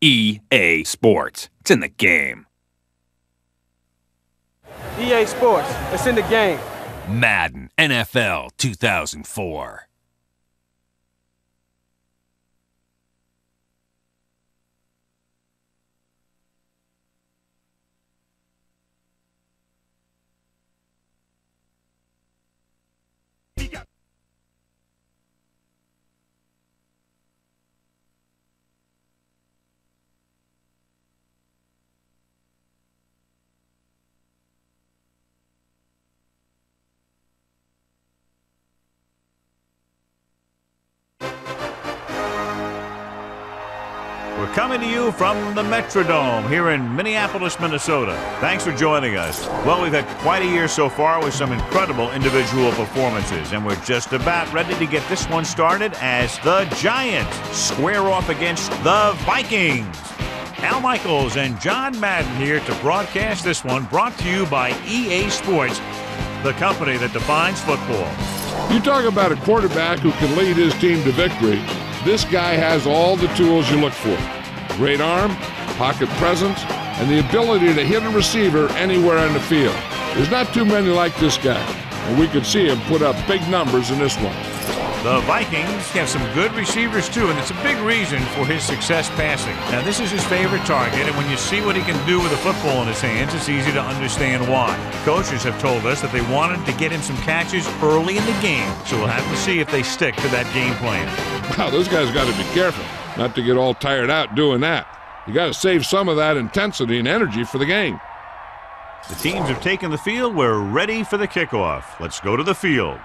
EA Sports. It's in the game. EA Sports. It's in the game. Madden NFL 2004. We're coming to you from the Metrodome here in Minneapolis, Minnesota. Thanks for joining us. Well, we've had quite a year so far with some incredible individual performances, and we're just about ready to get this one started as the Giants square off against the Vikings. Al Michaels and John Madden here to broadcast this one, brought to you by EA Sports, the company that defines football. You talk about a quarterback who can lead his team to victory. This guy has all the tools you look for. Great arm, pocket presence, and the ability to hit a receiver anywhere on the field. There's not too many like this guy, and we could see him put up big numbers in this one. The Vikings have some good receivers too, and it's a big reason for his success passing. Now, this is his favorite target, and when you see what he can do with a football in his hands, it's easy to understand why. Coaches have told us that they wanted to get him some catches early in the game, so we'll have to see if they stick to that game plan. Wow, those guys got to be careful not to get all tired out doing that. You got to save some of that intensity and energy for the game. The teams have taken the field. We're ready for the kickoff. Let's go to the field.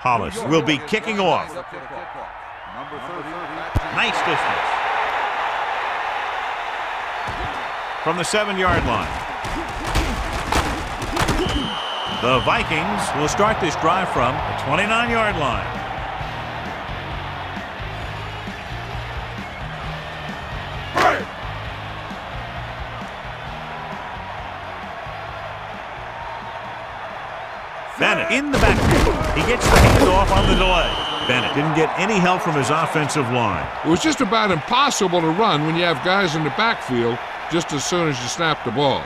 Hollis will be kicking off. Nice distance. From the 7-yard line. The Vikings will start this drive from the 29-yard line. Bennett in the backfield. He gets the handoff on the delay. Bennett didn't get any help from his offensive line. It was just about impossible to run when you have guys in the backfield just as soon as you snap the ball.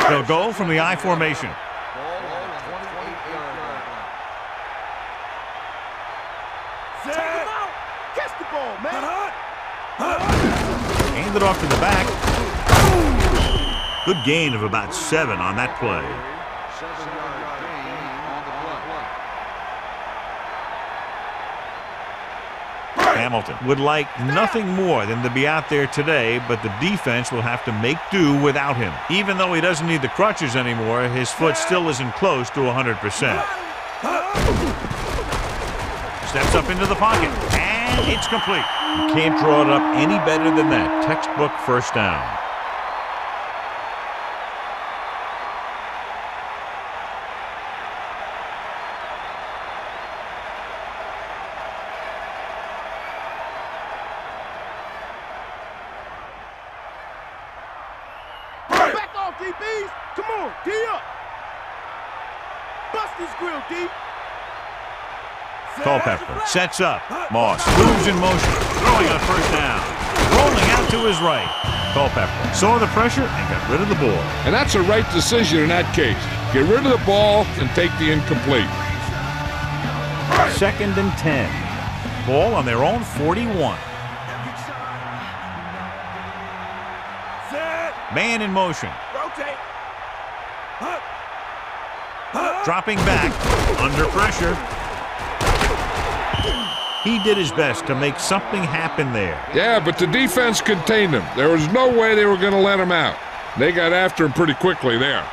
They'll go from the I formation. Catch the ball, man. Hand it off to the back. Good gain of about 7 on that play. Hamilton would like nothing more than to be out there today, but the defense will have to make do without him. Even though he doesn't need the crutches anymore, his foot still isn't close to 100%. Steps up into the pocket, and it's complete. You can't draw it up any better than that. Textbook first down. DBs, come on, D up. Bust his grill, D. Culpepper sets up. Moss moves in motion, throwing on first down. Rolling out to his right. Culpepper saw the pressure and got rid of the ball. And that's a right decision in that case. Get rid of the ball and take the incomplete. 2nd and 10. Ball on their own 41. Man in motion. Rotate. Dropping back, under pressure. He did his best to make something happen there. Yeah, but the defense contained him. There was no way they were going to let him out. They got after him pretty quickly there.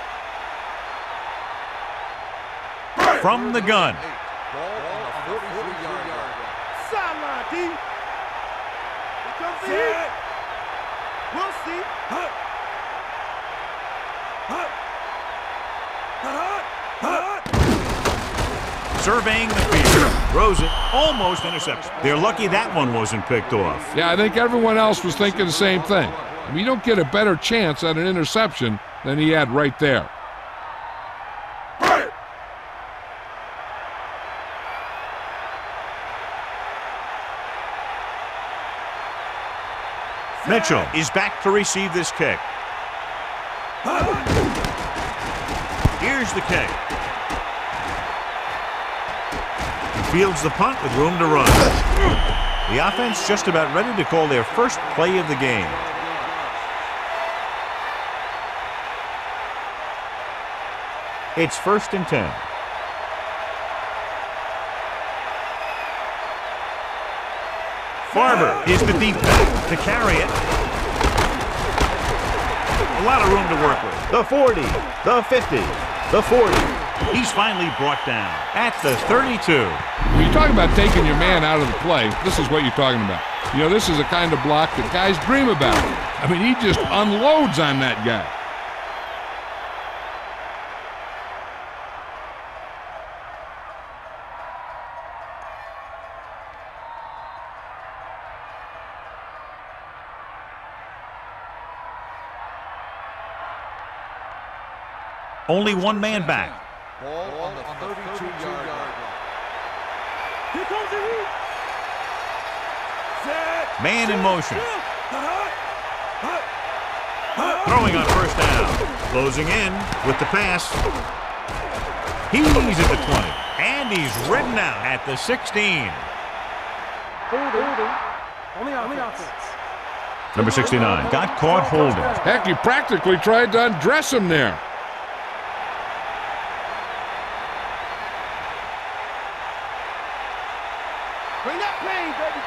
From the gun. Sideline, D. Here comes the heat. We'll see. Surveying the field. Throws it, almost intercepted. They're lucky that one wasn't picked off. Yeah, I think everyone else was thinking the same thing. I mean, you don't get a better chance at an interception than he had right there. Mitchell is back to receive this kick. Here's the kick. He fields the punt with room to run. The offense just about ready to call their first play of the game. It's 1st and 10. Barber is the deep back to carry it. A lot of room to work with. The 40, the 50, the 40. He's finally brought down at the 32. When you talk about taking your man out of the play, this is what you're talking about. You know, this is the kind of block that guys dream about. I mean, he just unloads on that guy. Only one man back. Ball on the 32-yard line. Here comes the heat. Set. Man in motion. Throwing on 1st down. Closing in with the pass. He's at the 20. And he's ridden out at the 16. Holding. On the offense. Number 69 got caught holding. Heck, he practically tried to undress him there. Bring that pain, baby.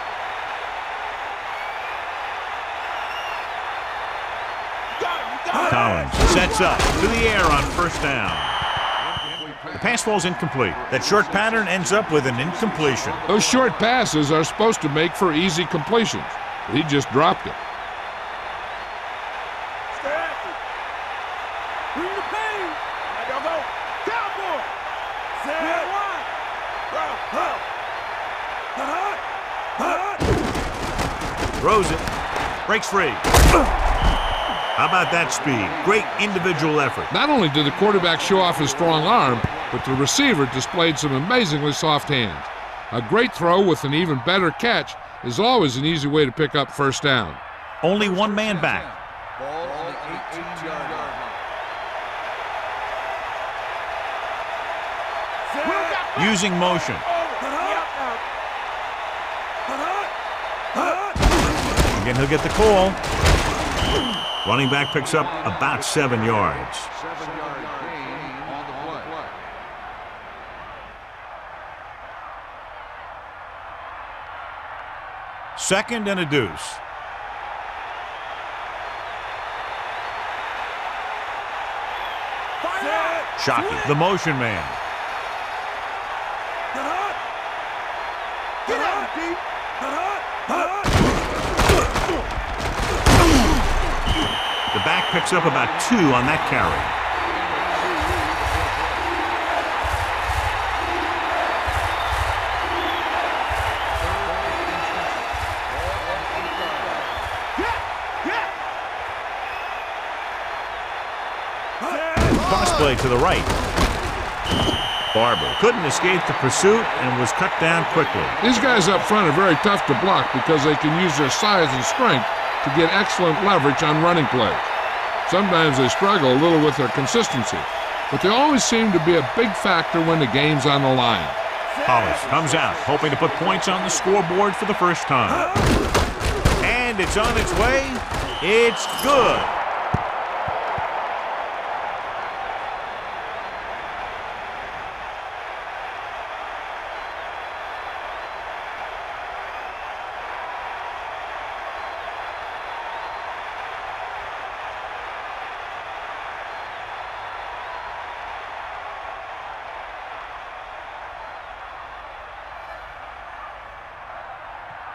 Collins sets up to the air on 1st down. The pass falls incomplete. That short pattern ends up with an incompletion. Those short passes are supposed to make for easy completions. He just dropped it. Bring the pain. Now go. Cowboy. Set. Throws it. Breaks free. How about that speed? Great individual effort. Not only did the quarterback show off his strong arm, but the receiver displayed some amazingly soft hands. A great throw with an even better catch is always an easy way to pick up 1st down. Only one man back. Ball on the 18-yard line. Using motion. Again, he'll get the call. Running back picks up about 7 yards. 7-yard gain on the play. 2nd and a deuce. Shockey, the motion man. Get out, D. The back picks up about 2 on that carry. Cross play to the right. Barber couldn't escape the pursuit and was cut down quickly. These guys up front are very tough to block because they can use their size and strength to get excellent leverage on running plays. Sometimes they struggle a little with their consistency, but they always seem to be a big factor when the game's on the line. Hollis comes out, hoping to put points on the scoreboard for the first time. And it's on its way. It's good.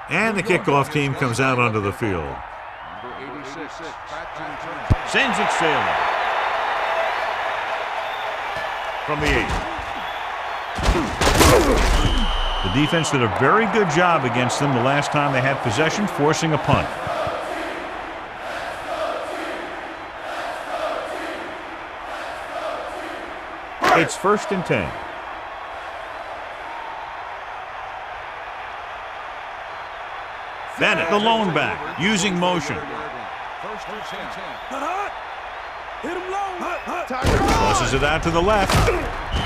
And the kickoff team comes out onto the field. Number 86, Sends it sailing. From the 8. The defense did a very good job against them the last time they had possession, forcing a punt. It's 1st and 10. Bennett, the lone back, using motion. Tosses it out to the left.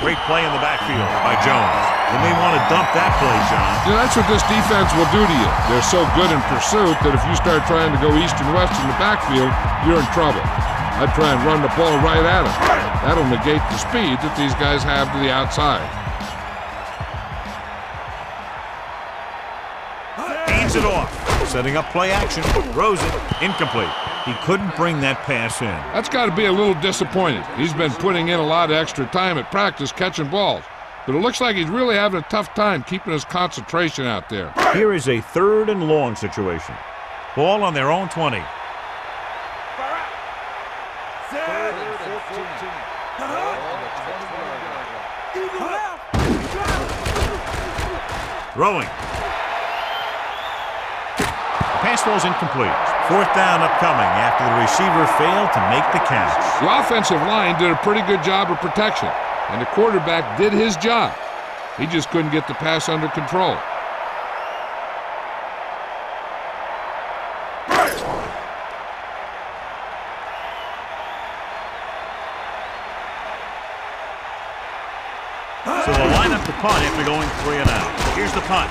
Great play in the backfield by Jones. They may want to dump that play, John. Yeah, that's what this defense will do to you. They're so good in pursuit that if you start trying to go east and west in the backfield, you're in trouble. I'd try and run the ball right at them. That'll negate the speed that these guys have to the outside. Hands it off. Setting up play action. Throws it. Incomplete. He couldn't bring that pass in. That's got to be a little disappointing. He's been putting in a lot of extra time at practice catching balls. But it looks like he's really having a tough time keeping his concentration out there. Here is a 3rd and long situation. Ball on their own 20. Throwing. Pass ball's incomplete. 4th down upcoming after the receiver failed to make the catch. The offensive line did a pretty good job of protection, and the quarterback did his job. He just couldn't get the pass under control. So they'll line up the punt after going 3 and out. Here's the punt.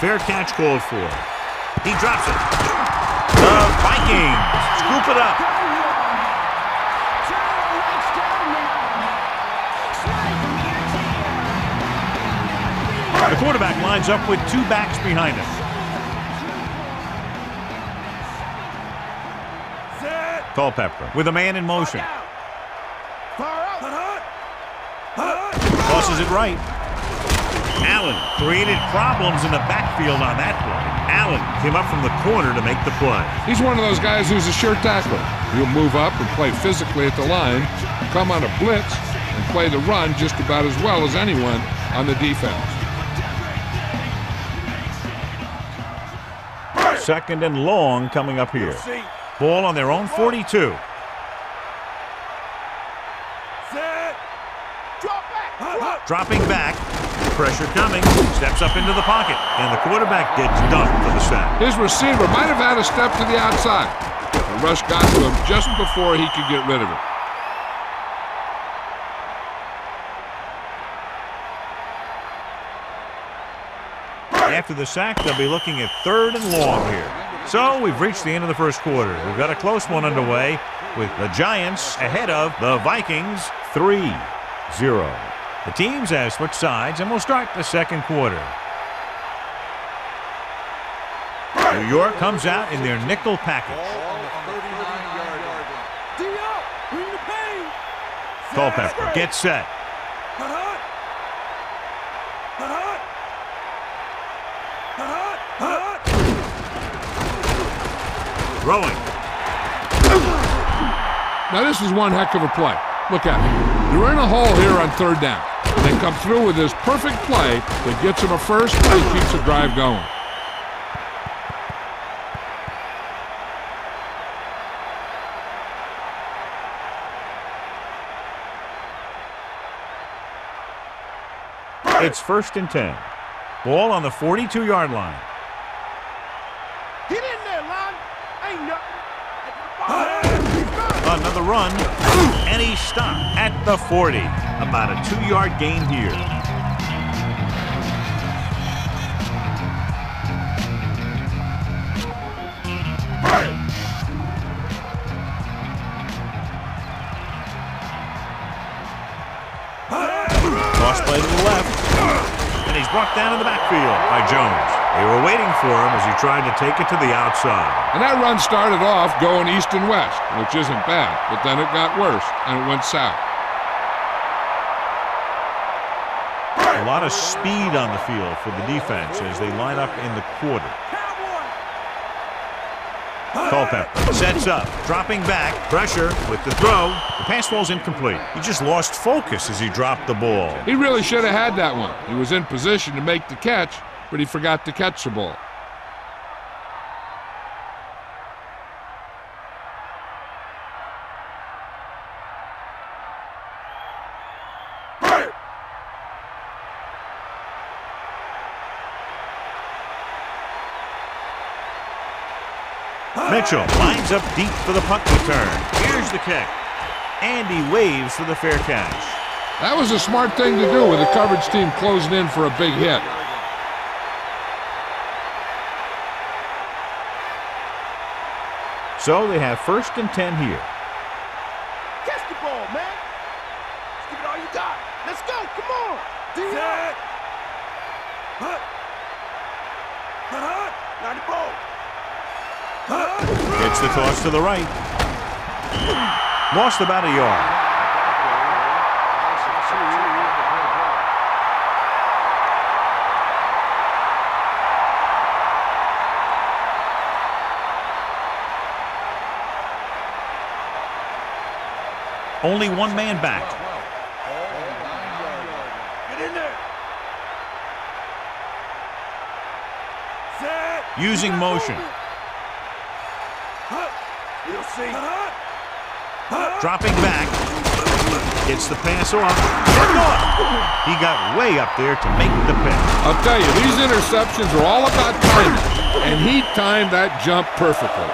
Fair catch called for. He drops it. The Vikings scoop it up. The quarterback lines up with 2 backs behind him. Culpepper with a man in motion. Tosses it right. Allen created problems in the backfield on that play. Allen came up from the corner to make the play. He's one of those guys who's a sure tackler. He'll move up and play physically at the line, come on a blitz, and play the run just about as well as anyone on the defense. 2nd and long coming up here. Ball on their own 42. Dropping back. Pressure coming. Steps up into the pocket. And the quarterback gets dumped for the sack. His receiver might have had a step to the outside. The rush got to him just before he could get rid of it. After the sack, they'll be looking at 3rd and long here. So we've reached the end of the 1st quarter. We've got a close one underway with the Giants ahead of the Vikings 3-0. The teams have switched sides, and we'll start the 2nd quarter. New York comes out in their nickel package. Culpepper gets set. Throwing. Now this is one heck of a play. Look at it. They're in a hole here on 3rd down. They come through with this perfect play that gets them a first and keeps the drive going. It's 1st and 10. Ball on the 42-yard line. Get in there, Lon. Ain't nothing. Another run, and he stopped at the 40. About a 2-yard gain here. Cross play to the left, and he's brought down in the backfield by Jones. They were waiting for him as he tried to take it to the outside. And that run started off going east and west, which isn't bad, but then it got worse, and it went south. A lot of speed on the field for the defense as they line up in the quarter. Culpepper sets up, dropping back, pressure with the throw. The pass falls incomplete. He just lost focus as he dropped the ball. He really should have had that one. He was in position to make the catch, but he forgot to catch the ball. Mitchell lines up deep for the punt return. Here's the kick. And he waves for the fair catch. That was a smart thing to do with the coverage team closing in for a big hit. So they have 1st and 10 here. Catch the ball, man. Just give it all you got. Let's go. Come on. Set. Not the ball. Gets the toss to the right. Lost about a yard. Only one man back. Get in there. Set. Using motion. We'll see. Dropping back. Gets the pass off. He got way up there to make the pick. I'll tell you, these interceptions are all about timing, and he timed that jump perfectly.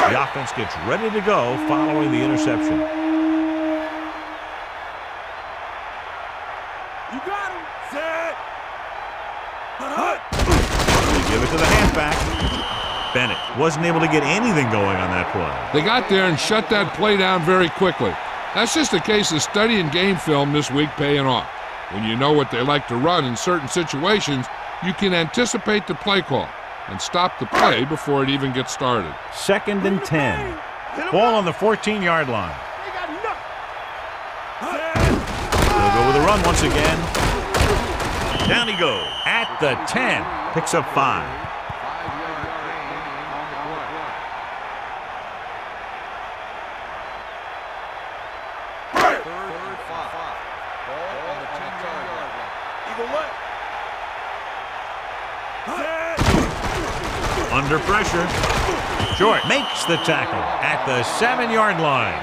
The offense gets ready to go following the interception. You got him. Set. They give it to the halfback. Bennett wasn't able to get anything going on that play. They got there and shut that play down very quickly. That's just a case of studying game film this week paying off. When you know what they like to run in certain situations, you can anticipate the play call and stop the play before it even gets started. 2nd and 10. Ball on the 14-yard line. They got They'll go with a run once again. Down he goes at the 10. Picks up 5. Under pressure. Short makes the tackle at the 7-yard line.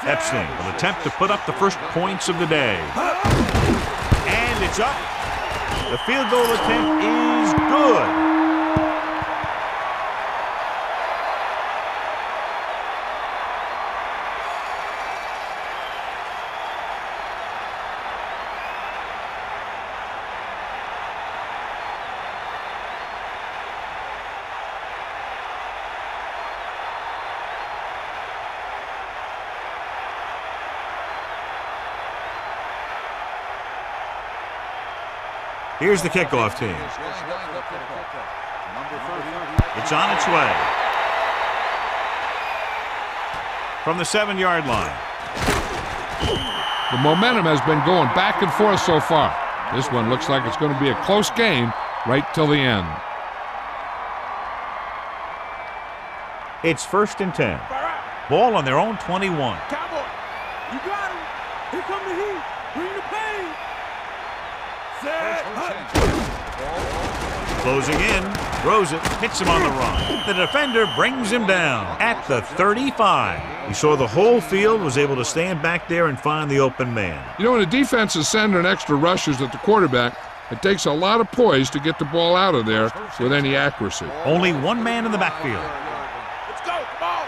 Epstein will attempt to put up the first points of the day. And it's up. The field goal attempt is good. Here's the kickoff team. It's on its way. From the 7-yard line. The momentum has been going back and forth so far. This one looks like it's going to be a close game right till the end. It's 1st and 10. Ball on their own 21. Cowboy, you got him. Here come the heat. Bring the pain. Set. Closing in, throws it, hits him on the run. The defender brings him down at the 35. He saw the whole field, was able to stand back there and find the open man. You know, when a defense is sending extra rushers at the quarterback, it takes a lot of poise to get the ball out of there with any accuracy. Only one man in the backfield. Let's go. Come on.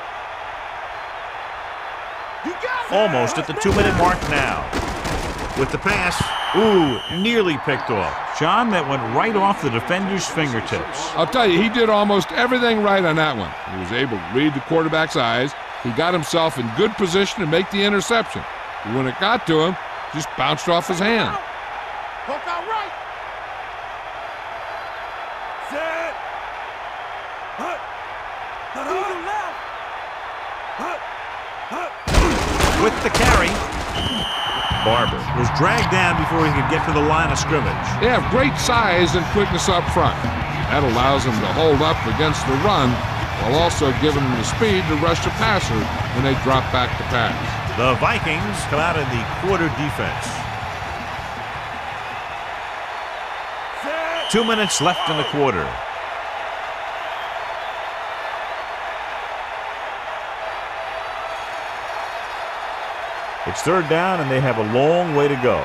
You got it. Almost at the 2-minute mark now. With the pass, nearly picked off. John, that went right off the defender's fingertips. I'll tell you, he did almost everything right on that one. He was able to read the quarterback's eyes. He got himself in good position to make the interception. But when it got to him, just bounced off his hand. Poke out right. With the carry, Barber was dragged down before he could get to the line of scrimmage. They have great size and quickness up front. That allows them to hold up against the run while also giving them the speed to rush the passer when they drop back to pass. The Vikings come out in the quarter defense. 2 minutes left in the quarter. It's third down, and they have a long way to go.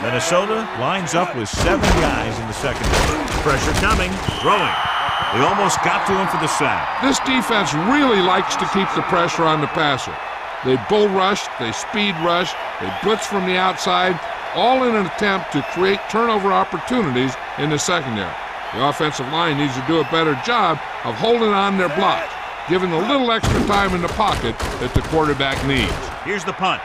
Minnesota lines up with 7 guys in the secondary. Pressure coming, throwing. They almost got to him for the sack. This defense really likes to keep the pressure on the passer. They bull rush, they speed rush, they blitz from the outside, all in an attempt to create turnover opportunities in the secondary. The offensive line needs to do a better job of holding on their blocks, giving a little extra time in the pocket that the quarterback needs. Here's the punt.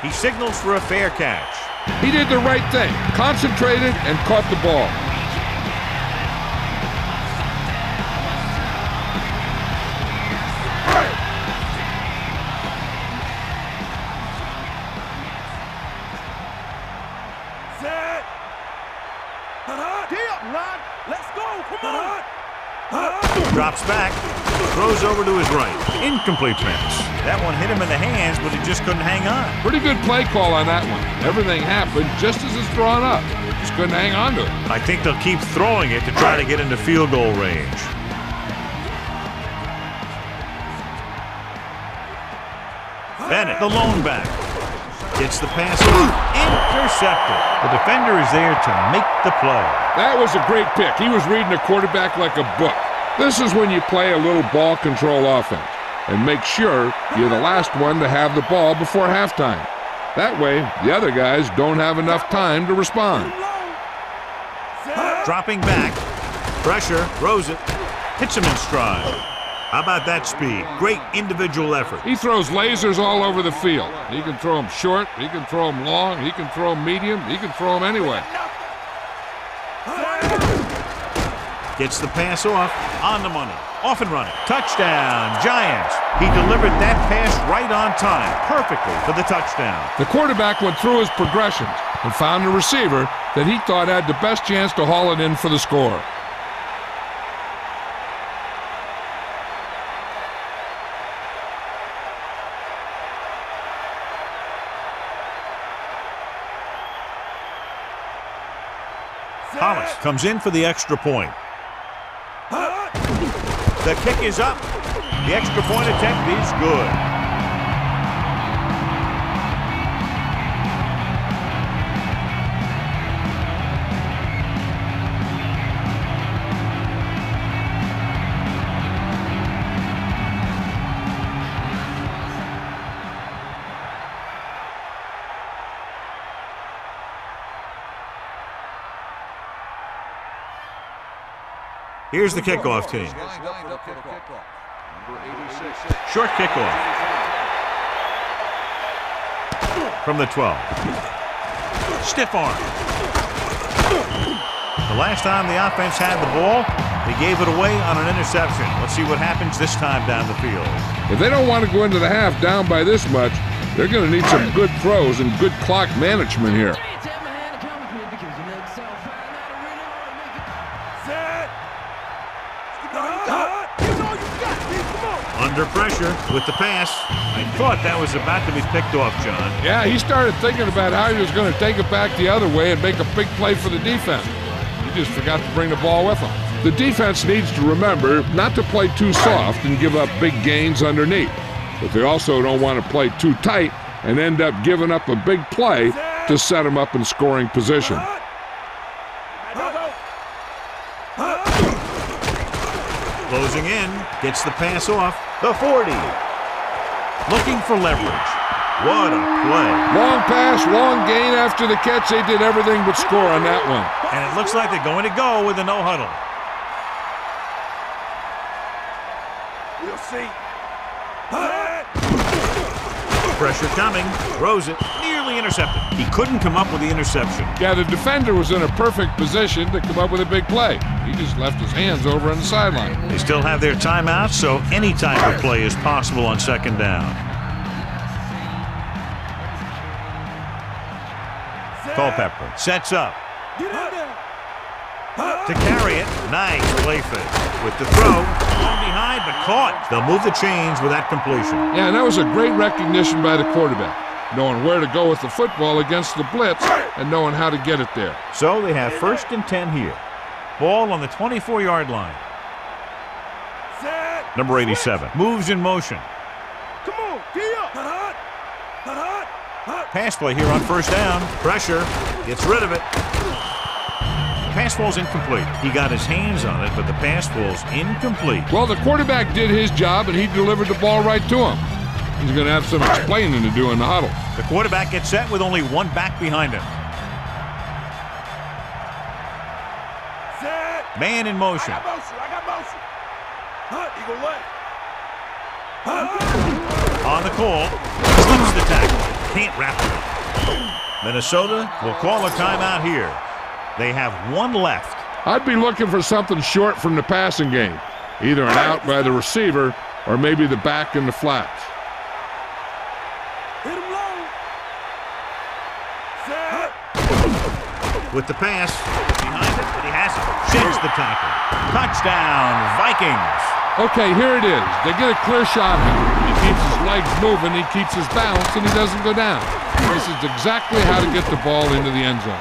He signals for a fair catch. He did the right thing, concentrated and caught the ball. Drops back, throws over to his right. Incomplete pass. That one hit him in the hands, but he just couldn't hang on. Pretty good play call on that one. Everything happened just as it's drawn up. Just couldn't hang on to it. I think they'll keep throwing it to try to get into field goal range. Bennett, the lone back, gets the pass intercepted. The defender is there to make the play. That was a great pick. He was reading the quarterback like a book. This is when you play a little ball control offense and make sure you're the last one to have the ball before halftime. That way, the other guys don't have enough time to respond. Dropping back, pressure, throws it, hits him in stride. How about that speed? Great individual effort. He throws lasers all over the field. He can throw them short, he can throw them long, he can throw them medium, he can throw them anyway. Gets the pass off, on the money, off and running. Touchdown, Giants. He delivered that pass right on time, perfectly for the touchdown. The quarterback went through his progressions and found a receiver that he thought had the best chance to haul it in for the score. Thomas comes in for the extra point. The kick is up. The extra point attempt is good. Here's the kickoff team. Short kickoff. From the 12. Stiff arm. The last time the offense had the ball, they gave it away on an interception. Let's see what happens this time down the field. If they don't want to go into the half down by this much, they're going to need some good throws and good clock management here. Under pressure with the pass. I thought that was about to be picked off, John. Yeah, he started thinking about how he was going to take it back the other way and make a big play for the defense. He just forgot to bring the ball with him. The defense needs to remember not to play too soft and give up big gains underneath. But they also don't want to play too tight and end up giving up a big play to set them up in scoring position. Closing in, gets the pass off, the 40. Looking for leverage. What a play. Long pass, long gain after the catch. They did everything but score on that one. And it looks like they're going to go with a no-huddle. We'll see. Pressure coming, throws it, nearly totally intercepted. He couldn't come up with the interception. Yeah, the defender was in a perfect position to come up with a big play. He just left his hands over on the sideline. They still have their timeout, so any type of play is possible on second down. Culpepper sets up. To carry it, nice play fake. With the throw, long behind, but caught. They'll move the chains with that completion. Yeah, and that was a great recognition by the quarterback, knowing where to go with the football against the blitz and knowing how to get it there. So they have 1st and 10 here. Ball on the 24-yard line. Number 87 moves in motion. Come on, giddy up. Pass play here on 1st down. Pressure. Gets rid of it. Pass ball's incomplete. He got his hands on it, but the pass ball's incomplete. Well, the quarterback did his job, and he delivered the ball right to him. He's going to have some explaining to do in the huddle. The quarterback gets set with only one back behind him. Set. Man in motion. I got motion. Eagle leg. On the call. Slips the tackle. Can't wrap it up. Minnesota will call a timeout here. They have one left. I'd be looking for something short from the passing game, either an out by the receiver or maybe the back in the flats. Hit him low. Set. With the pass. Behind it, but he has it. Sheds the tackle. Touchdown, Vikings. Okay, here it is. They get a clear shot at him. He keeps his legs moving, he keeps his balance, and he doesn't go down. This is exactly how to get the ball into the end zone.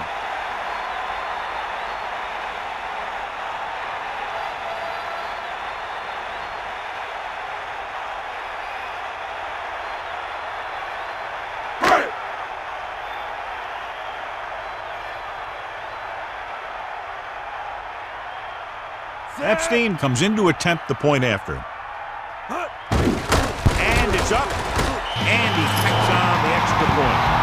Epstein comes in to attempt the point after. And it's up. And he tacks on the extra point.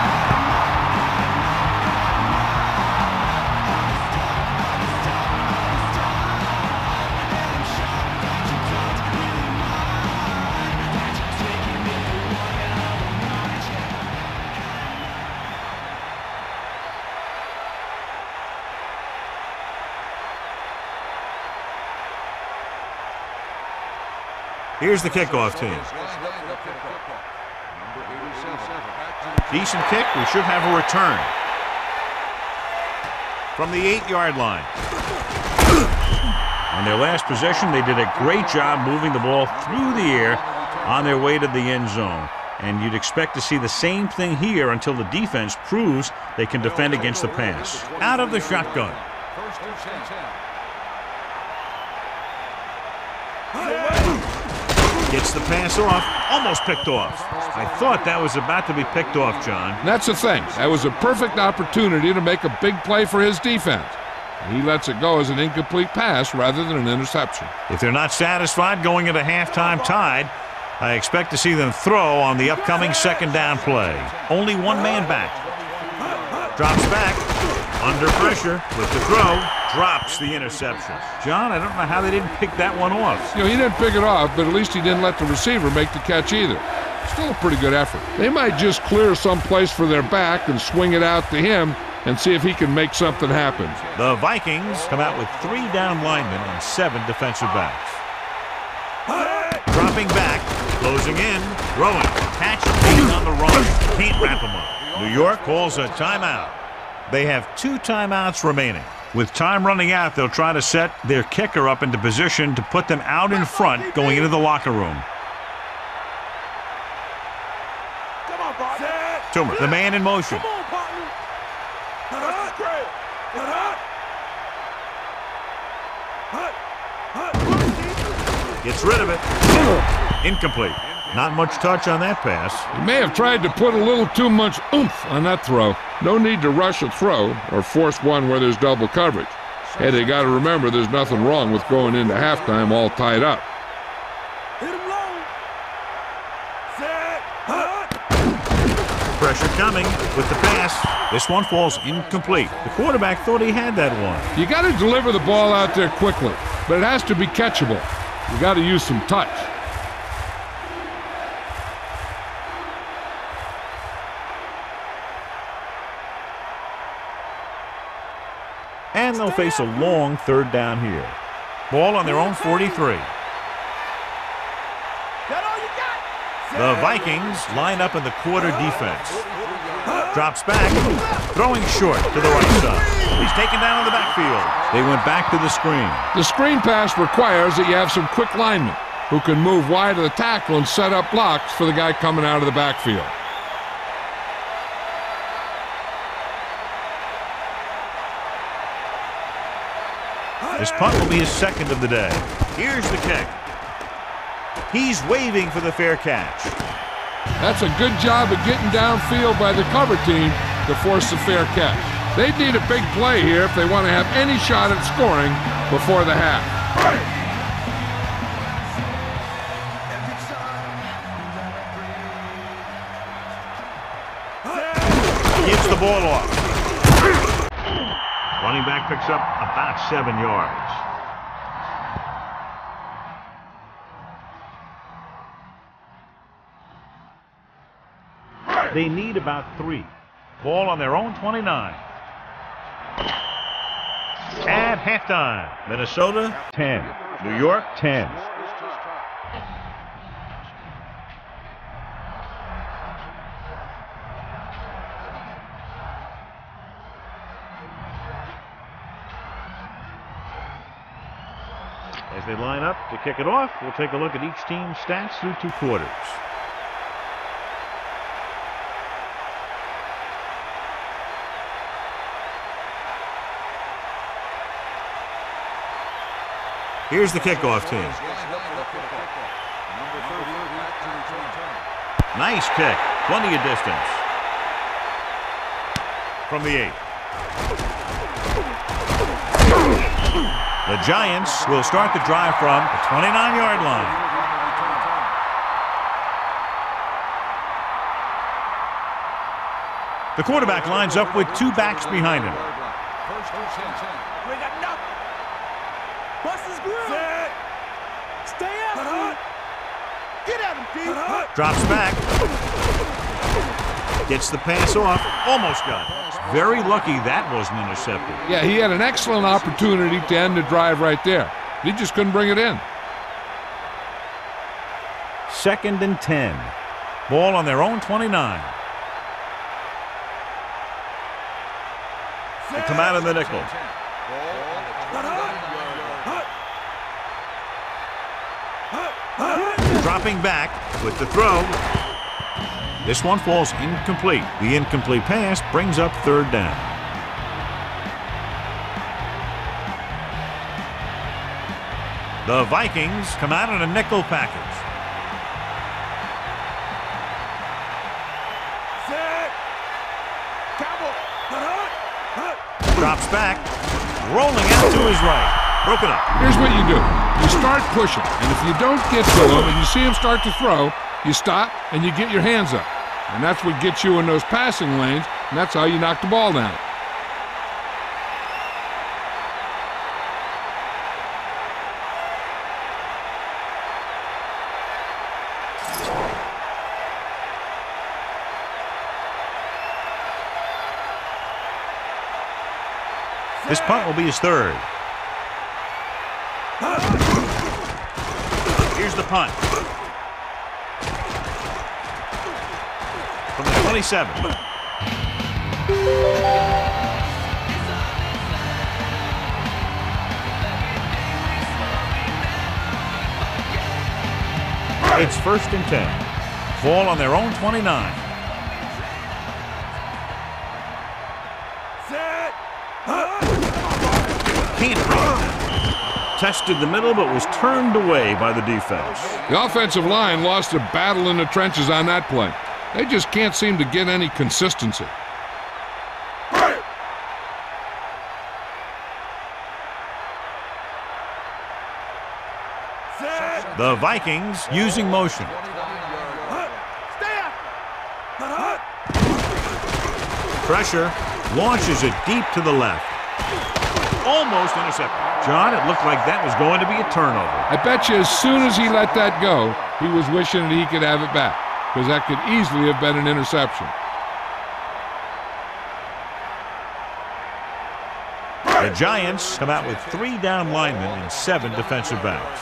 Here's the kickoff team. Decent kick. We should have a return. From the 8-yard line. On their last possession, they did a great job moving the ball through the air on their way to the end zone. And you'd expect to see the same thing here until the defense proves they can defend against the pass. Out of the shotgun. Gets the pass off, almost picked off. I thought that was about to be picked off, John. That's the thing. That was a perfect opportunity to make a big play for his defense. He lets it go as an incomplete pass rather than an interception. If they're not satisfied going into halftime tied, I expect to see them throw on the upcoming second down play. Only one man back. Drops back, under pressure with the throw. Drops the interception. John, I don't know how they didn't pick that one off. You know, he didn't pick it off, but at least he didn't let the receiver make the catch either. Still a pretty good effort. They might just clear some place for their back and swing it out to him and see if he can make something happen. The Vikings come out with 3 down linemen and 7 defensive backs. Dropping back, closing in, throwing, catch on the run. Can't wrap him up. New York calls a timeout. They have 2 timeouts remaining. With time running out, they'll try to set their kicker up into position to put them out in front going into the locker room. Come on, partner. Toomer, the man in motion. Come on, partner. That's great. Gets rid of it. Incomplete. Not much touch on that pass. He may have tried to put a little too much oomph on that throw. No need to rush a throw or force one where there's double coverage. Hey, they got to remember there's nothing wrong with going into halftime all tied up. Hit him low. Set. Pressure coming with the pass. This one falls incomplete. The quarterback thought he had that one. You got to deliver the ball out there quickly, but it has to be catchable. You got to use some touch. And they'll face a long third down here. Ball on their own 43. The Vikings line up in the quarter defense. Drops back, throwing short to the right side. He's taken down in the backfield. They went back to the screen. The screen pass requires that you have some quick linemen who can move wide of the tackle and set up blocks for the guy coming out of the backfield. This punt will be his second of the day. Here's the kick. He's waving for the fair catch. That's a good job of getting downfield by the cover team to force the fair catch. They need a big play here if they want to have any shot at scoring before the half. Gives the ball off. Running back picks up about 7 yards. They need about 3. Ball on their own 29. At halftime, Minnesota 10, New York 10. As they line up to kick it off, we'll take a look at each team's stats through 2 quarters. Here's the kickoff team. Nice kick. Plenty of distance. From the 8. The Giants will start the drive from the 29-yard line. The quarterback lines up with 2 backs behind him. Stay out. Get at him, Pete. Drops back. Gets the pass off. Almost got it. Very lucky that wasn't intercepted. Yeah, he had an excellent opportunity to end the drive right there. He just couldn't bring it in. 2nd and 10. Ball on their own 29. They come out in the nickel. Dropping back with the throw. This one falls incomplete. The incomplete pass brings up 3rd down. The Vikings come out in a nickel package. Drops back, rolling out to his right. Broken up. Here's what you do. You start pushing, and if you don't get to him and you see him start to throw, you stop and you get your hands up. And that's what gets you in those passing lanes, and that's how you knock the ball down. This punt will be his 3rd. Here's the punt. From the 27. It's 1st and 10. Ball on their own 29. Can't bring it. Tested the middle, but was turned away by the defense. The offensive line lost a battle in the trenches on that play. They just can't seem to get any consistency. The Vikings using motion. Pressure, launches it deep to the left. Almost intercepted. John, it looked like that was going to be a turnover. I bet you as soon as he let that go, he was wishing that he could have it back, because that could easily have been an interception. The Giants come out with 3 down linemen and 7 defensive backs.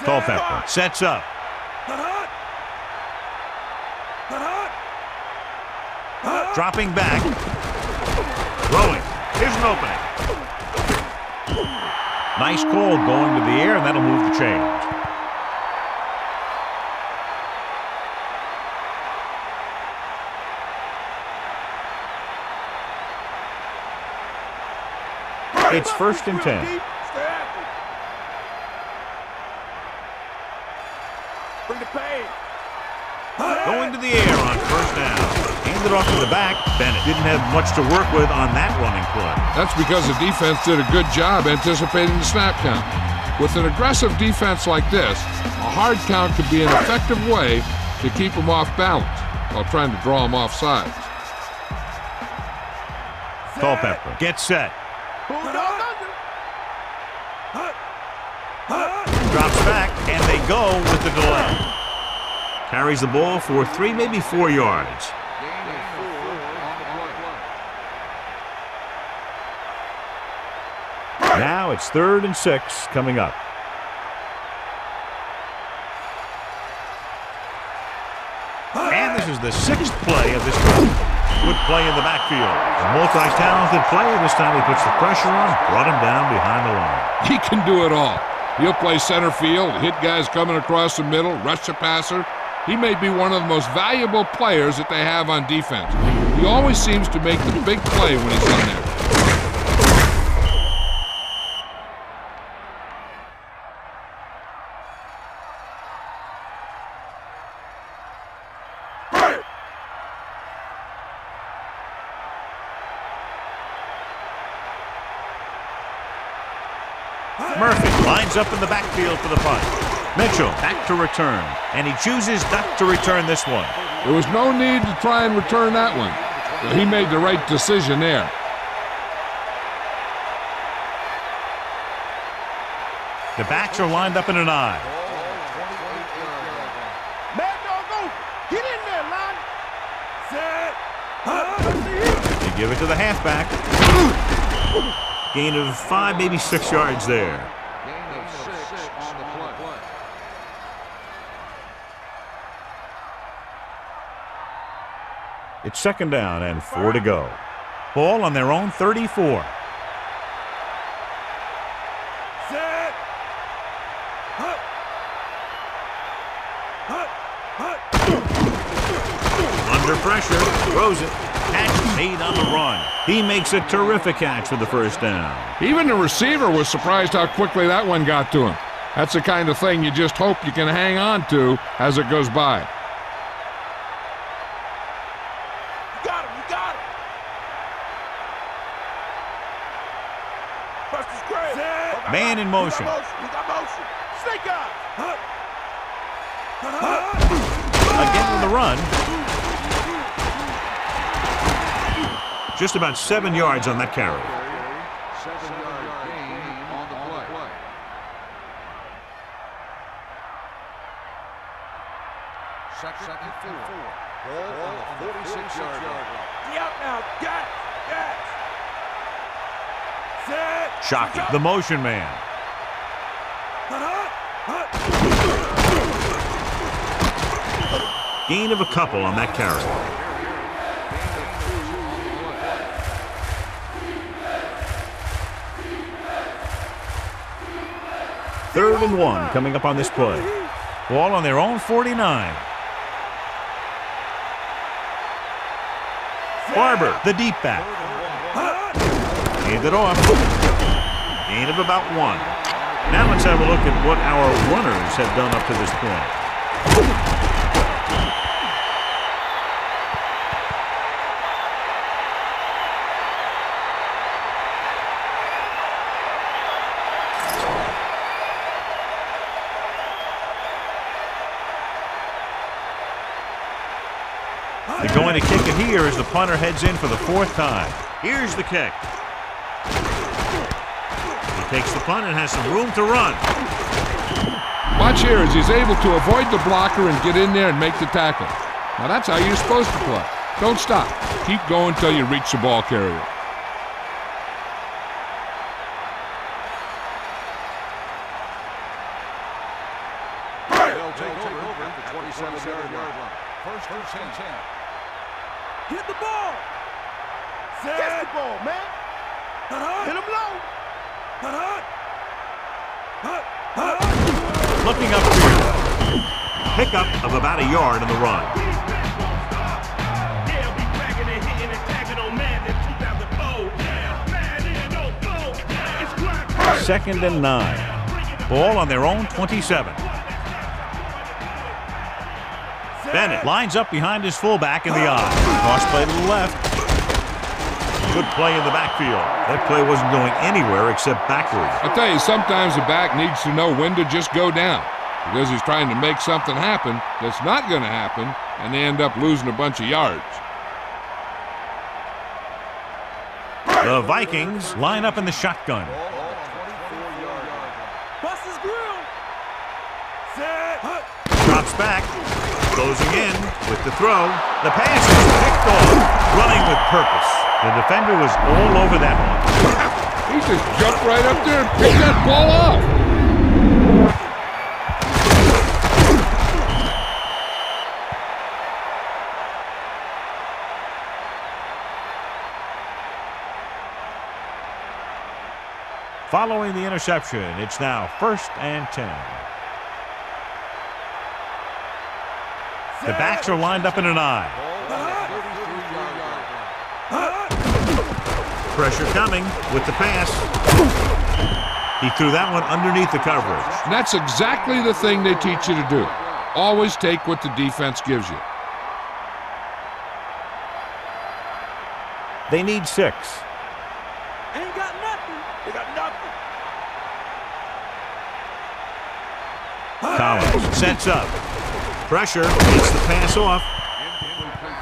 Culpepper sets up. Dropping back. Throwing. Here's an opening. Nice call going to the air, and that'll move the chains. It's 1st and 10. Bring the pain. Going to the air on 1st down. Handed off to the back. Bennett didn't have much to work with on that running play. That's because the defense did a good job anticipating the snap count. With an aggressive defense like this, a hard count could be an effective way to keep them off balance while trying to draw them off sides. Culpepper gets set. Drops back, and they go with the delay. Carries the ball for 3, maybe 4 yards. Now it's 3rd and 6 coming up. And this is the 6th play of this game. Good play in the backfield. A multi-talented player. This time he puts the pressure on, brought him down behind the line. He can do it all. He'll play center field, hit guys coming across the middle, rush the passer. He may be one of the most valuable players that they have on defense. He always seems to make the big play when he's in there. Murphy lines up in the backfield for the punt. Mitchell back to return, and he chooses not to return this one. There was no need to try and return that one. But he made the right decision there. The backs are lined up in an eye. Mad dog over. Get in there, line. Set. They give it to the halfback. Gain of 5, maybe 6 yards there. It's 2nd down and 4 to go. Ball on their own 34. Set. Under pressure, throws it. Catch made on the run. He makes a terrific catch for the 1st down. Even the receiver was surprised how quickly that one got to him. That's the kind of thing you just hope you can hang on to as it goes by. You got him. You got him. Buster's great. Set. Man in motion. We got motion. Snake eyes. Again with the run. Just about 7 yards on that carry. 7-yard gain on the play. Second and 4. Ball on the 46-yard line. Get out now. Gas. Gas. Set. Shocking. The motion man. Gain of a couple on that carry. Third and 1 coming up on this play. Ball on their own 49. Barber, the deep back. Hand it off. Gain of about 1. Now let's have a look at what our runners have done up to this point. They're going to kick it here as the punter heads in for the 4th time. Here's the kick. He takes the punt and has some room to run. Watch here as he's able to avoid the blocker and get in there and make the tackle. Now that's how you're supposed to play. Don't stop. Keep going until you reach the ball carrier. First and 10. Hit the ball. Catch the ball, man. Hit him low. Looking upfield. Pickup of about a yard on the run. They'll be bragging and hitting and tagging on Madden 2004. Madden 04. Second and 9. Ball on their own 27. Bennett lines up behind his fullback in the eye. Cross play to the left. Good play in the backfield. That play wasn't going anywhere except backwards. I tell you, sometimes the back needs to know when to just go down because he's trying to make something happen that's not going to happen, and they end up losing a bunch of yards. The Vikings line up in the shotgun. Bust his grill. Set. Drops back. Closing in with the throw. The pass is picked off. Running with purpose. The defender was all over that one. He just jumped right up there and picked that ball off. Following the interception, it's now 1st and 10. The backs are lined up in an eye. Pressure coming with the pass. He threw that one underneath the coverage. And that's exactly the thing they teach you to do. Always take what the defense gives you. They need 6. Ain't got nothing. They got nothing. Collins sets up. Pressure, gets the pass off.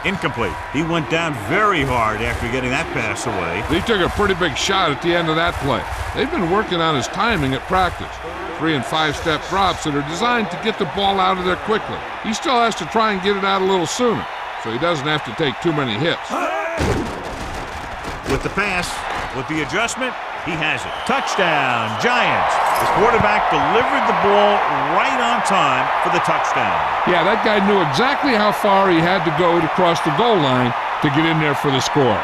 Incomplete. He went down very hard after getting that pass away. He took a pretty big shot at the end of that play. They've been working on his timing at practice. 3- and 5-step drops that are designed to get the ball out of there quickly. He still has to try and get it out a little sooner, so he doesn't have to take too many hits. With the pass, with the adjustment, he has it. Touchdown, Giants. The quarterback delivered the ball right on time for the touchdown. Yeah, that guy knew exactly how far he had to go to cross the goal line to get in there for the score.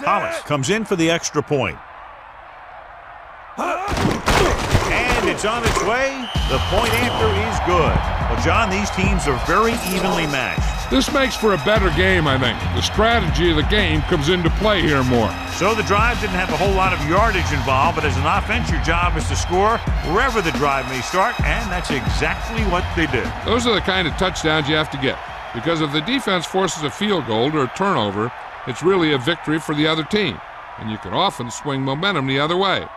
Hollis comes in for the extra point. And it's on its way. The point after is good. Well, John, these teams are very evenly matched. This makes for a better game, I think. The strategy of the game comes into play here more. So the drive didn't have a whole lot of yardage involved, but as an offense, your job is to score wherever the drive may start, and that's exactly what they did. Those are the kind of touchdowns you have to get, because if the defense forces a field goal or a turnover, it's really a victory for the other team, and you can often swing momentum the other way.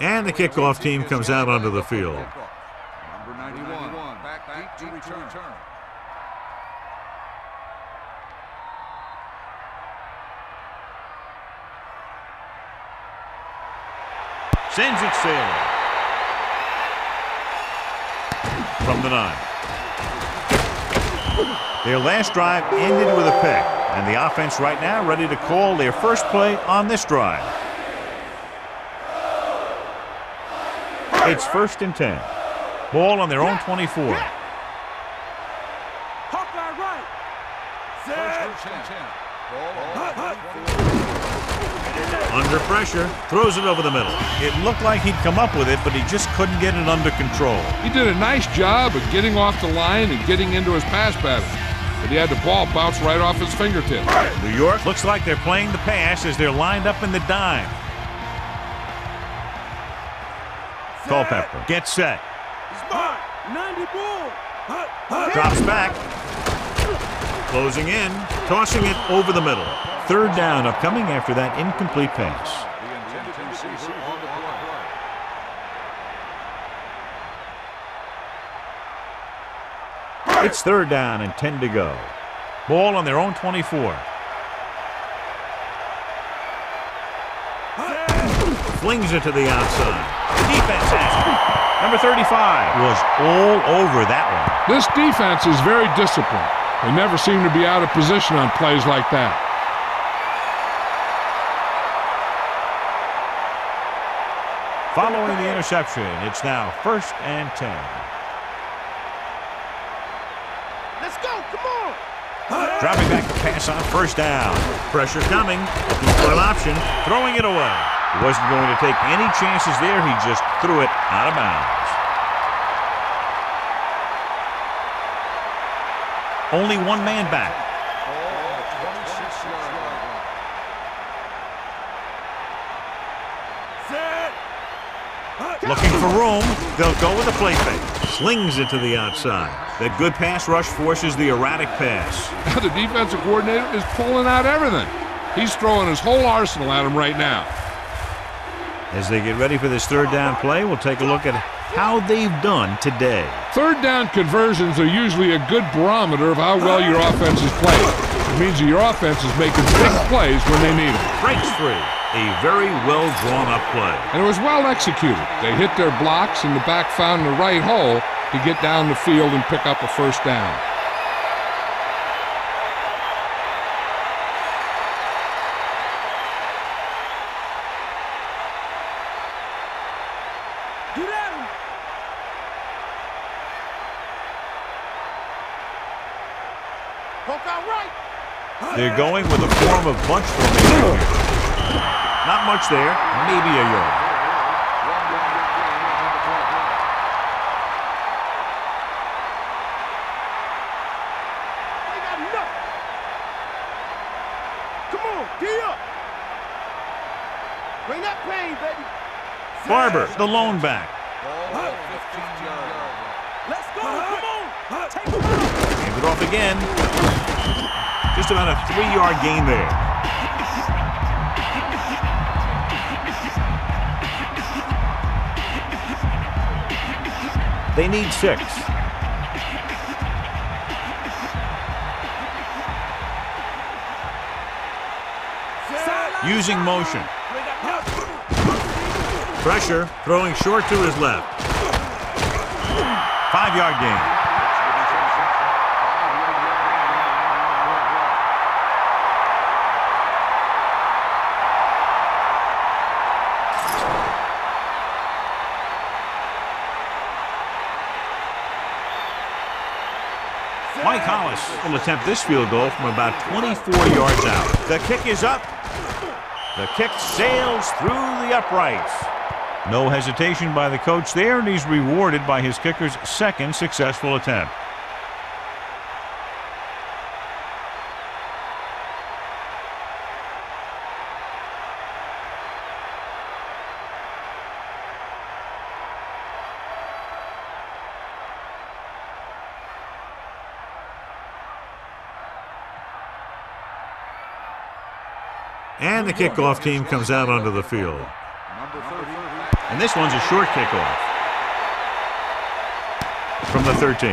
And the kickoff team comes out onto the field. Number 91, back to return. Sends it sailing. From the 9. Their last drive ended with a pick, and the offense right now ready to call their first play on this drive. It's 1st and 10. Ball on their own 24. Hawkeye right. Set. Under pressure, throws it over the middle. It looked like he'd come up with it, but he just couldn't get it under control. He did a nice job of getting off the line and getting into his pass pattern, but he had the ball bounce right off his fingertips. New York looks like they're playing the pass as they're lined up in the dime. Culpepper gets set. He's mine. 90 ball. Drops back. Closing in. Tossing it over the middle. 3rd down upcoming after that incomplete pass. It's 3rd down and 10 to go. Ball on their own 24. Flings it to the outside. Defense has it. Number 35 was all over that one. This defense is very disciplined. They never seem to be out of position on plays like that. Following the interception, it's now 1st and 10. Let's go, come on. Dropping back to pass on 1st down. Pressure coming. Looking for an option. Throwing it away. He wasn't going to take any chances there. He just threw it out of bounds. Only one man back. Looking for room. They'll go with a play fake. Slings it to the outside. That good pass rush forces the erratic pass. The defensive coordinator is pulling out everything. He's throwing his whole arsenal at him right now. As they get ready for this 3rd down play, we'll take a look at how they've done today. 3rd down conversions are usually a good barometer of how well your offense is playing. It means that your offense is making big plays when they need them. Breaks free. A very well drawn up play. And it was well executed. They hit their blocks and the back found the right hole to get down the field and pick up a 1st down. They're going with a form of bunch formation. Not much there, maybe a yard. They got enough. Come on, get up. Bring that pain, baby. Barber, the lone back. Let's go, come on. Take him out. Hand it off again. Just about a 3-yard gain there. They need 6. Using motion. Pressure, throwing short to his left. 5-yard gain. Mike Hollis will attempt this field goal from about 24 yards out. The kick is up. The kick sails through the uprights. No hesitation by the coach there, and he's rewarded by his kicker's 2nd successful attempt. And the kickoff team comes out onto the field. And this one's a short kickoff from the 13.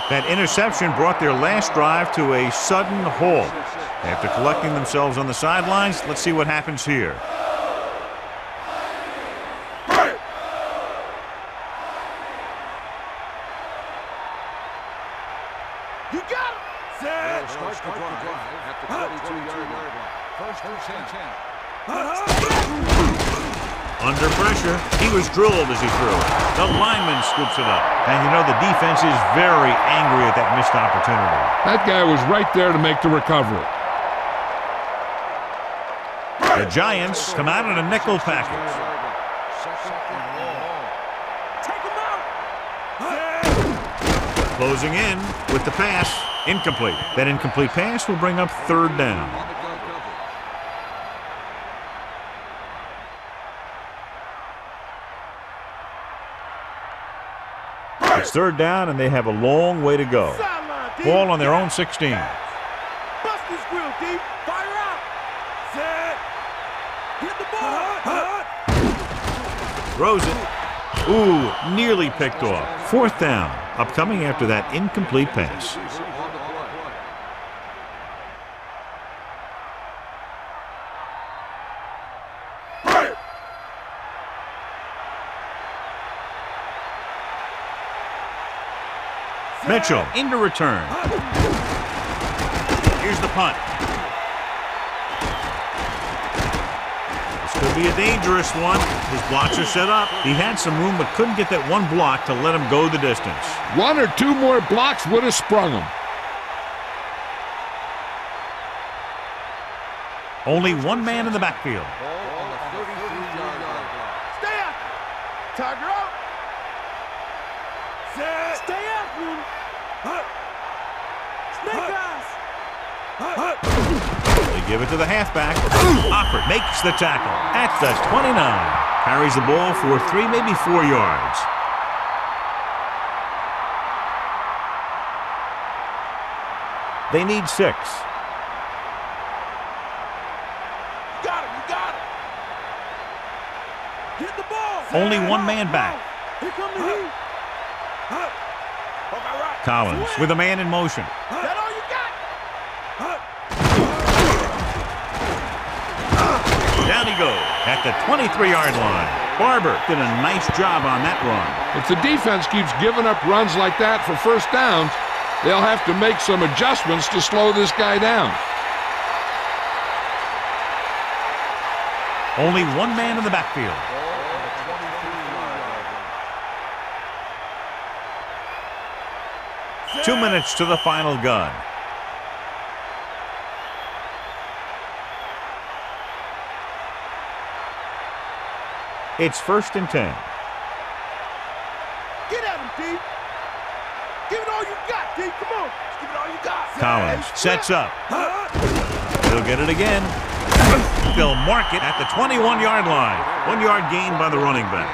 That interception brought their last drive to a sudden halt. After collecting themselves on the sidelines, let's see what happens here. You got him. Starts the drive at the 32-yard line. 1st and 10. Under pressure, he was drilled as he threw it. The lineman scoops it up. And you know the defense is very angry at that missed opportunity. That guy was right there to make the recovery. The Giants come out in a nickel package. Take him out. Closing in with the pass. Incomplete. That incomplete pass will bring up 3rd down. It's 3rd down, and they have a long way to go. Ball on their own 16. Bust this grill, D. Fire out. Set. Get the ball. Throws it. Ooh, nearly picked off. 4th down. Upcoming after that incomplete pass. Mitchell into return. Here's the punt. This could be a dangerous one. His blocks are set up. He had some room but couldn't get that one block to let him go the distance. One or two more blocks would have sprung him. Only one man in the backfield. Stay out. Tiger out. Stay out, man. Snake eyes. They give it to the halfback. Offord makes the tackle at the 29. Carries the ball for 3, maybe 4 yards. They need 6. Only one man back. Here come the heat. Collins with a man in motion. That all you got? Down he goes at the 23-yard line. Barber did a nice job on that run. If the defense keeps giving up runs like that for first downs, they'll have to make some adjustments to slow this guy down. Only one man in the backfield. Two minutes to the final gun. It's 1st and 10. Get at him, D. Give it all you got, D. Come on. Just give it all you got. Collins sets up. He'll get it again. They'll mark it at the 21-yard line. 1 yard gain by the running back.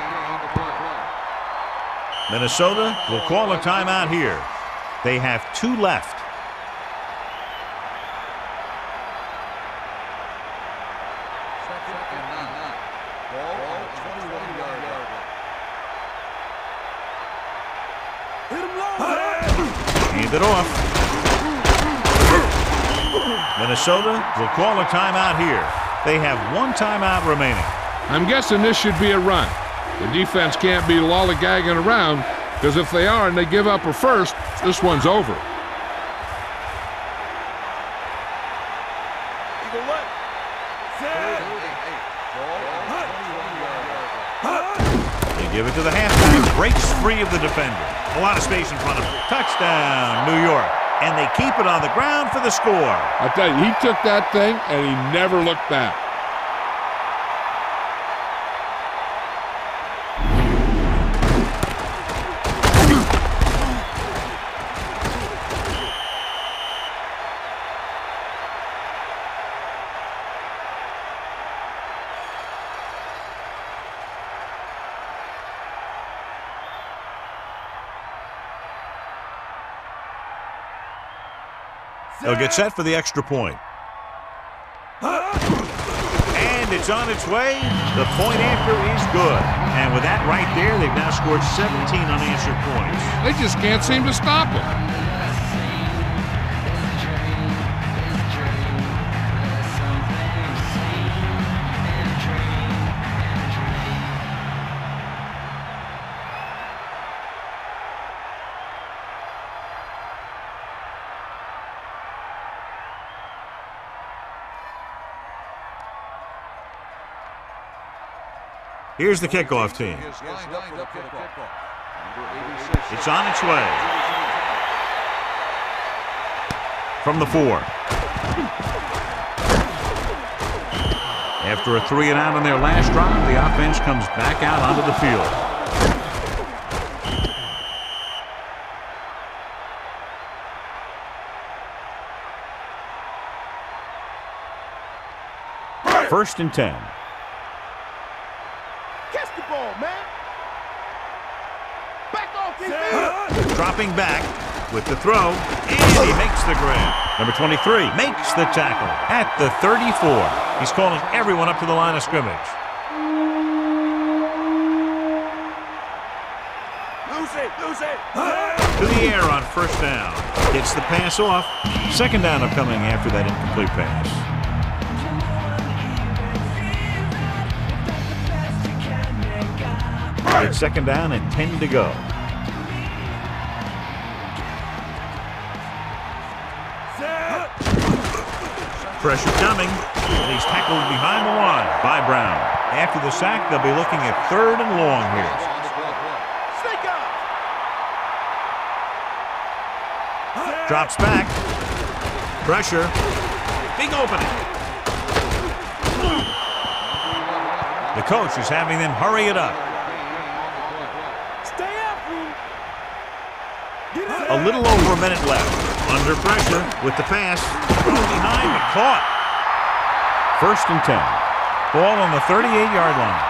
Minnesota will call a timeout here. They have 2 left. Hand it off. Minnesota will call a timeout here. They have 1 timeout remaining. I'm guessing this should be a run. The defense can't be lollygagging around, because if they are and they give up a first, this one's over. They give it to the halfback. Breaks free of the defender. A lot of space in front of him. Touchdown, New York. And they keep it on the ground for the score. I tell you, he took that thing and he never looked back. They'll get set for the extra point. And it's on its way. The point after is good. And with that right there, they've now scored 17 unanswered points. They just can't seem to stop him. Here's the kickoff team. It's on its way. From the 4. After a 3 and out on their last drive, the offense comes back out onto the field. First and 10. Catch the ball, man. Back off, defense. Dropping back with the throw, and he makes the grab. Number 23 makes the tackle at the 34. He's calling everyone up to the line of scrimmage. Lose it. To the air on first down. Gets the pass off. Second down upcoming after that incomplete pass. It's second down and 10 to go. Pressure coming, and he's tackled behind the line by Brown. After the sack, they'll be looking at 3rd and long here. Snake out. Drops back. Pressure. Big opening. The coach is having them hurry it up. Stay after him. A little over a minute left. Under pressure with the pass. Thrown behind, but caught. 1st and 10. Ball on the 38-yard line.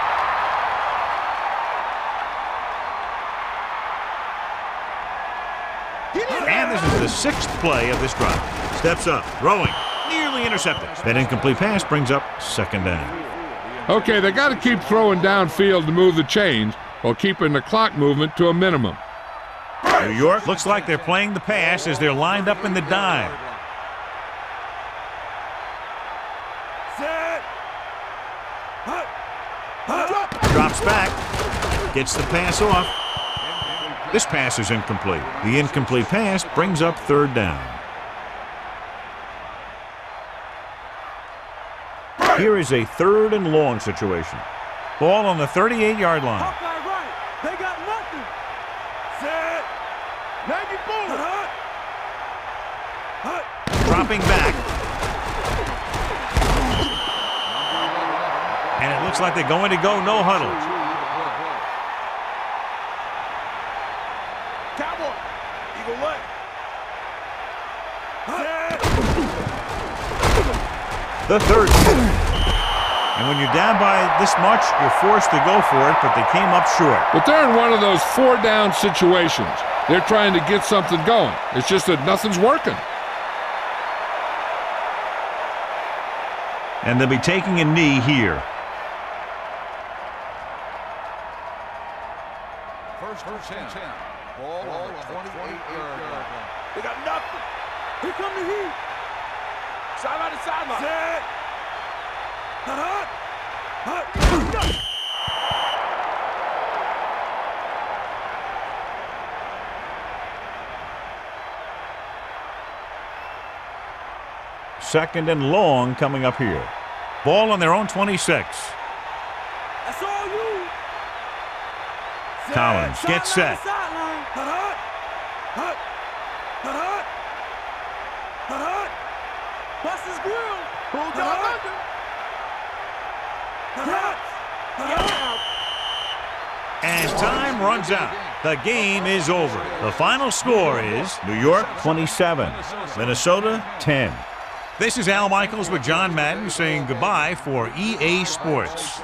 And this is the 6th play of this drive. Steps up, throwing, nearly intercepted. That incomplete pass brings up 2nd down. Okay, they got to keep throwing downfield to move the chains while keeping the clock movement to a minimum. New York looks like they're playing the pass as they're lined up in the dime. Set. Drops back, gets the pass off. This pass is incomplete. The incomplete pass brings up 3rd down. Here is a 3rd and long situation. Ball on the 38-yard line. Hawkeye right. They got nothing. Set. 94. Dropping back. And it looks like they're going to go no huddle. Cowboy. Eagle leg. The 3rd. And when you're down by this much, you're forced to go for it, but they came up short. But they're in one of those 4-down situations. They're trying to get something going. It's just that nothing's working. And they'll be taking a knee here. 1st and 10. Ball on the 28-yard line. They got nothing. Here come the heat. Sideline to sideline. Set. Second and long coming up here. Ball on their own 26. That's all you. Collins gets set. Bust his grill. Hold down under. As time runs out, the game is over. The final score is New York 27, Minnesota 10. This is Al Michaels with John Madden saying goodbye for EA Sports.